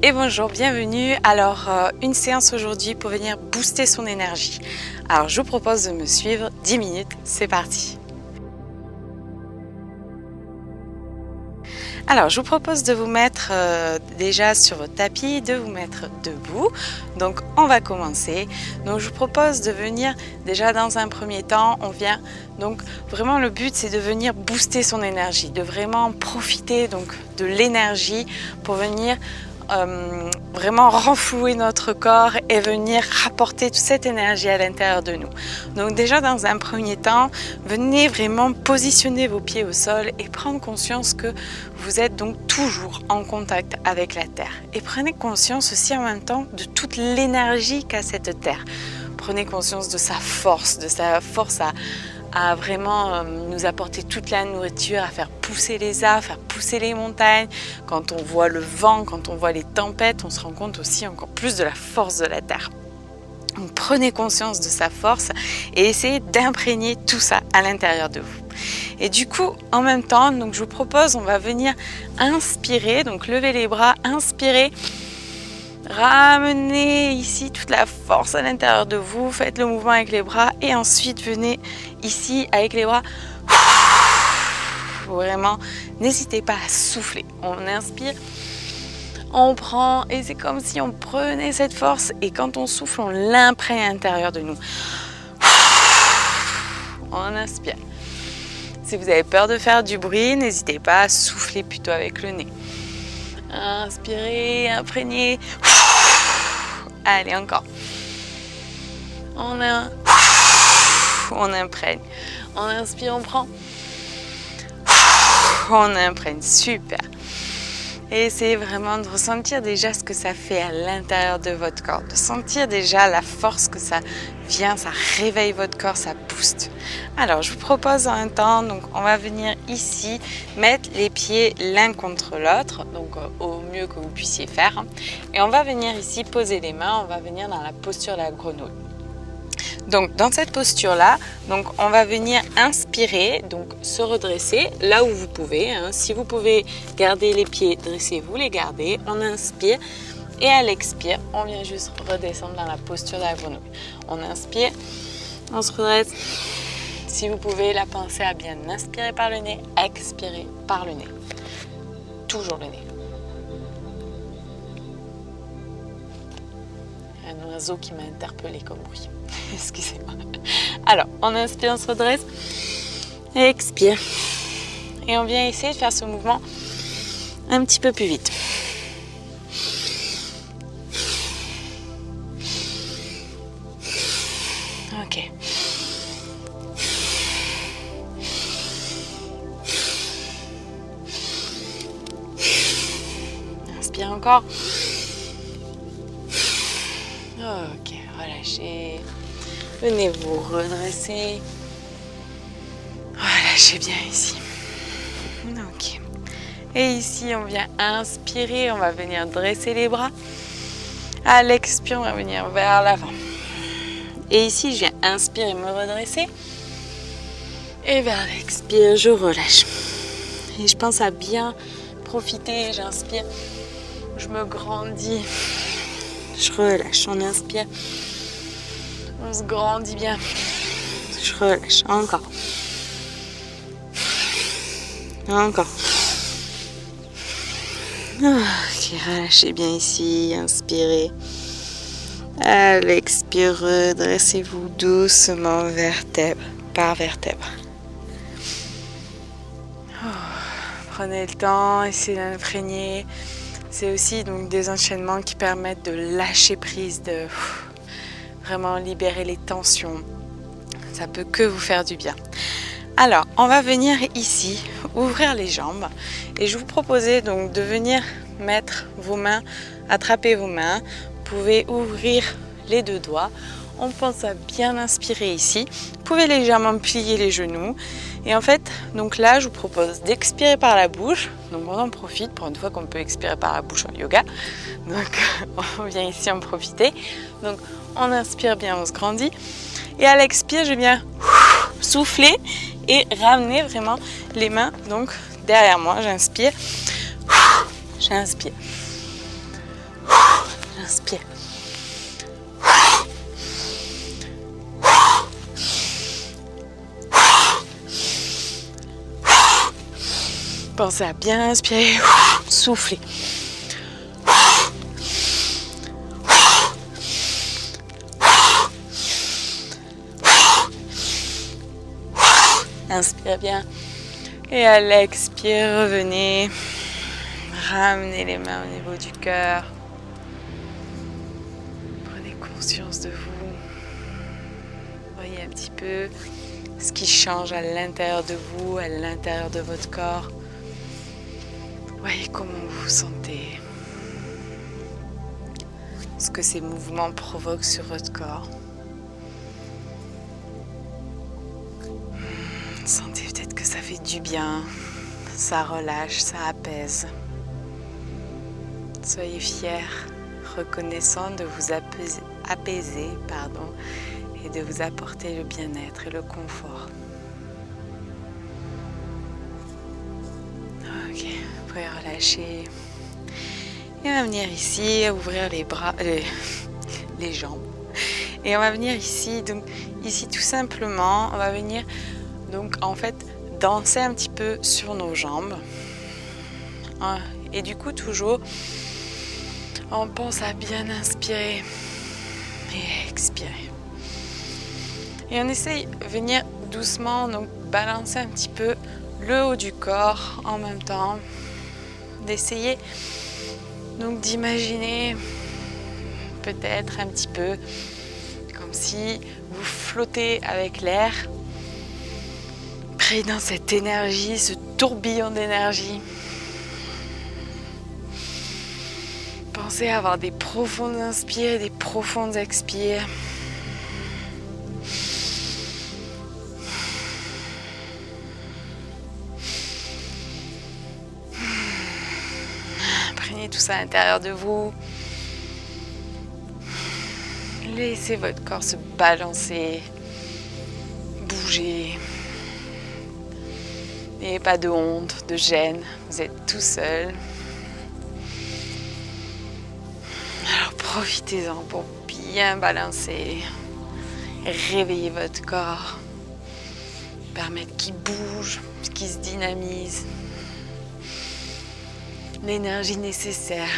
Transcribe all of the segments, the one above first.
Et bonjour, bienvenue. Alors, une séance aujourd'hui pour venir booster son énergie. Alors, je vous propose de me suivre 10 minutes, c'est parti. Alors, je vous propose de vous mettre déjà sur votre tapis, de vous mettre debout. Donc, on va commencer. Donc, je vous propose de venir déjà dans un premier temps, on vient. Donc, vraiment, le but, c'est de venir booster son énergie, de vraiment profiter donc de l'énergie pour venir vraiment renflouer notre corps et venir rapporter toute cette énergie à l'intérieur de nous. Donc déjà dans un premier temps, venez vraiment positionner vos pieds au sol et prendre conscience que vous êtes donc toujours en contact avec la terre. Et prenez conscience aussi en même temps de toute l'énergie qu'a cette terre. Prenez conscience de sa force à vraiment nous apporter toute la nourriture, à faire pousser les arbres, faire pousser les montagnes. Quand on voit le vent, quand on voit les tempêtes, on se rend compte aussi encore plus de la force de la terre. Donc prenez conscience de sa force et essayez d'imprégner tout ça à l'intérieur de vous. Et du coup, en même temps, donc je vous propose, on va venir inspirer, donc lever les bras, inspirer. Ramenez ici toute la force à l'intérieur de vous, faites le mouvement avec les bras et ensuite venez ici avec les bras. Vraiment, n'hésitez pas à souffler. On inspire, on prend et c'est comme si on prenait cette force et quand on souffle, on l'imprègne à l'intérieur de nous. On inspire. Si vous avez peur de faire du bruit, n'hésitez pas à souffler plutôt avec le nez. Inspirez, imprégnez. Allez, encore. On imprègne. On inspire, on prend. On imprègne. Super. Et essayez vraiment de ressentir déjà ce que ça fait à l'intérieur de votre corps. De sentir déjà la force que ça vient, ça réveille votre corps, ça booste. Alors, je vous propose en même temps, donc on va venir ici, mettre les pieds l'un contre l'autre, donc au mieux que vous puissiez faire. Et on va venir ici poser les mains, on va venir dans la posture de la grenouille. Donc dans cette posture là, donc on va venir inspirer, donc se redresser là où vous pouvez. Si vous pouvez garder les pieds dressés, vous les gardez. On inspire et à l'expire, on vient juste redescendre dans la posture de la grenouille. On inspire, on se redresse. Si vous pouvez, la pensée à bien inspirer par le nez, expirer par le nez. Toujours le nez. Un oiseau qui m'a interpellé comme bruit. Excusez-moi. Alors, on inspire, on se redresse. Et expire. Et on vient essayer de faire ce mouvement un petit peu plus vite. Ok. Inspire encore. Ok, relâchez. Venez vous redresser. Relâchez bien ici. Ok. Et ici, on vient inspirer. On va venir dresser les bras. À l'expire, on va venir vers l'avant. Et ici, je viens inspirer, me redresser. Et vers l'expire, je relâche. Et je pense à bien profiter. J'inspire. Je me grandis. Je relâche, on inspire. On se grandit bien. Je relâche, encore. Encore. Ok, relâchez bien ici, inspirez. À l'expire, redressez-vous doucement vertèbre par vertèbre. Prenez le temps, essayez d'imprégner. C'est aussi donc des enchaînements qui permettent de lâcher prise, de vraiment libérer les tensions. Ça peut que vous faire du bien. Alors, on va venir ici, ouvrir les jambes. Et je vous proposais donc de venir mettre vos mains, attraper vos mains. Vous pouvez ouvrir les deux doigts. On pense à bien inspirer ici. Vous pouvez légèrement plier les genoux. Et en fait, donc là, je vous propose d'expirer par la bouche. Donc on en profite pour une fois qu'on peut expirer par la bouche en yoga. Donc on vient ici en profiter. Donc on inspire bien, on se grandit. Et à l'expire, je viens souffler et ramener vraiment les mains donc derrière moi. J'inspire, j'inspire. Inspire. Pensez à bien inspirer, souffler. Inspire bien. Et à l'expire, revenez. Ramenez les mains au niveau du cœur. Prenez conscience de vous. Voyez un petit peu ce qui change à l'intérieur de vous, à l'intérieur de votre corps. Voyez comment vous vous sentez. Ce que ces mouvements provoquent sur votre corps. Sentez peut-être que ça fait du bien, ça relâche, ça apaise. Soyez fiers, reconnaissants de vous apaiser, et de vous apporter le bien-être et le confort. Ok, vous pouvez relâcher. Et on va venir ici, ouvrir les bras, les jambes. Et on va venir ici, donc ici tout simplement, on va venir donc en fait danser un petit peu sur nos jambes. Et du coup toujours, on pense à bien inspirer et expirer. Et on essaye de venir doucement, donc balancer un petit peu le haut du corps en même temps. D'essayer donc d'imaginer peut-être un petit peu comme si vous flottez avec l'air, pris dans cette énergie, ce tourbillon d'énergie. Pensez à avoir des profondes inspires et des profondes expires. Prenez tout ça à l'intérieur de vous. Laissez votre corps se balancer, bouger. Et pas de honte, de gêne. Vous êtes tout seul. Alors profitez-en pour bien balancer. Réveillez votre corps. Permettre qu'il bouge, qu'il se dynamise. L'énergie nécessaire.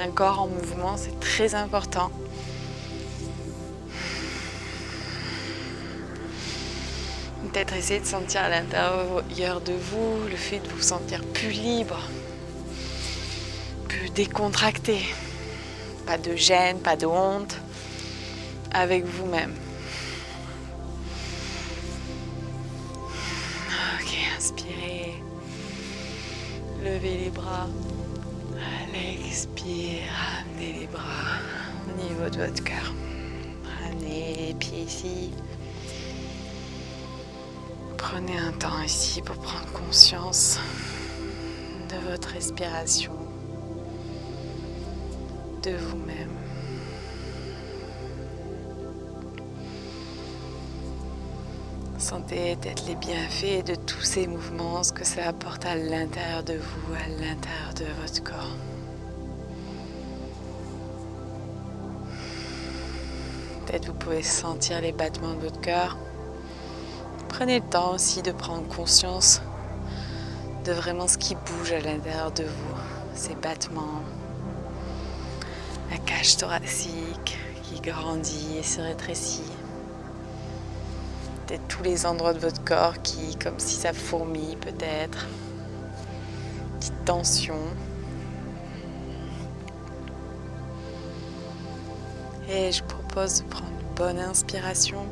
Un corps en mouvement, c'est très important. Peut-être essayer de sentir à l'intérieur de vous le fait de vous sentir plus libre, plus décontracté. Pas de gêne, pas de honte, avec vous-même. Ok, inspirez. Levez les bras. À l'expire, ramenez les bras au niveau de votre cœur. Ramenez les pieds ici. Prenez un temps ici pour prendre conscience de votre respiration, de vous-même. Sentez peut-être les bienfaits de tous ces mouvements, ce que ça apporte à l'intérieur de vous, à l'intérieur de votre corps. Peut-être vous pouvez sentir les battements de votre cœur. Prenez le temps aussi de prendre conscience de vraiment ce qui bouge à l'intérieur de vous, ces battements, la cage thoracique qui grandit et se rétrécit. Peut-être tous les endroits de votre corps qui, comme si ça fourmille peut-être, petite tension. Et je propose de prendre une bonne inspiration.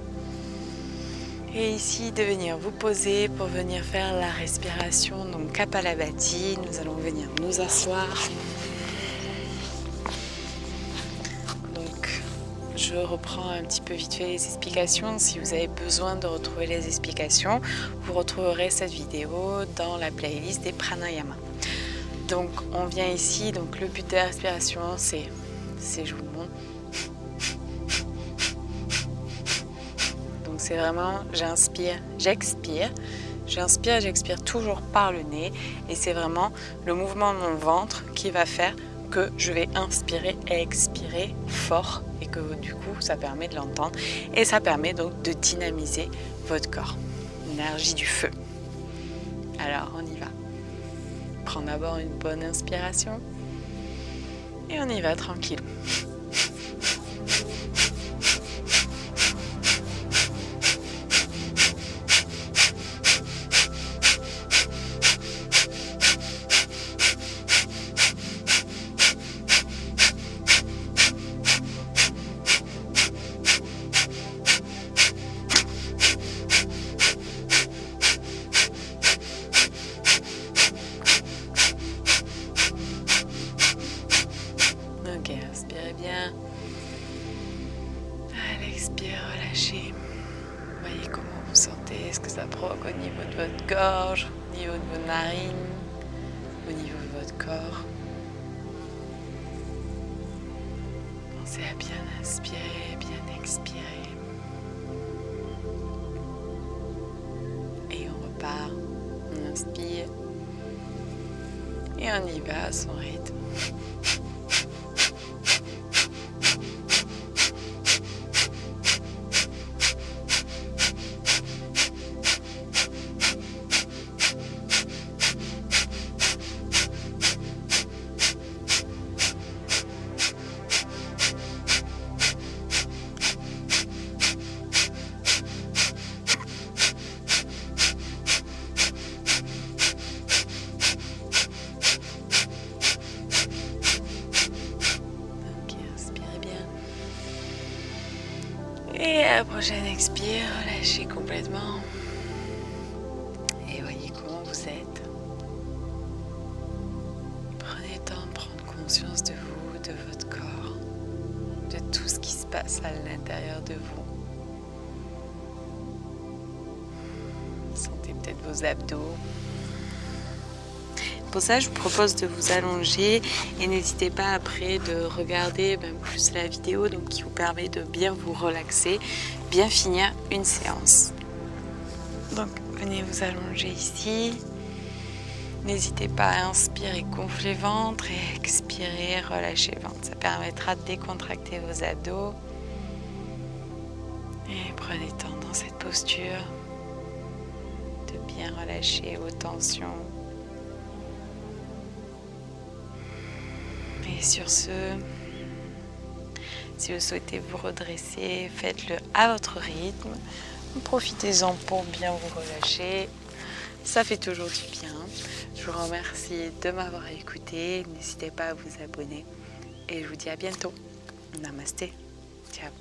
Et ici, de venir vous poser pour venir faire la respiration. Donc, Kapalabhati, nous allons venir nous asseoir. Donc, je reprends un petit peu vite fait les explications. Si vous avez besoin de retrouver les explications, vous retrouverez cette vidéo dans la playlist des pranayamas. Donc, on vient ici. Donc, le but de la respiration, c'est je vous montre. C'est vraiment j'inspire, j'expire. J'inspire et j'expire toujours par le nez. Et c'est vraiment le mouvement de mon ventre qui va faire que je vais inspirer et expirer fort et que du coup ça permet de l'entendre et ça permet donc de dynamiser votre corps, l'énergie du feu. Alors on y va. Prends d'abord une bonne inspiration et on y va tranquille. Ok, inspirez bien. À l'expire, relâchez. Voyez comment vous sentez, ce que ça provoque au niveau de votre gorge, au niveau de vos narines, au niveau de votre corps. Pensez à bien inspirer, bien expirer. Et on repart, on inspire. Et on y va à son rythme. Et à la prochaine expire, relâchez complètement. Et voyez comment vous êtes. Prenez le temps de prendre conscience de vous, de votre corps, de tout ce qui se passe à l'intérieur de vous. Sentez peut-être vos abdos. Pour ça, je vous propose de vous allonger et n'hésitez pas après de regarder plus la vidéo donc qui vous permet de bien vous relaxer, bien finir une séance. Donc, venez vous allonger ici. N'hésitez pas à inspirer, gonfler le ventre et expirer, relâcher le ventre. Ça permettra de décontracter vos abdos. Et prenez le temps dans cette posture de bien relâcher vos tensions. Et sur ce, si vous souhaitez vous redresser, faites-le à votre rythme. Profitez-en pour bien vous relâcher. Ça fait toujours du bien. Je vous remercie de m'avoir écouté. N'hésitez pas à vous abonner. Et je vous dis à bientôt. Namasté. Ciao.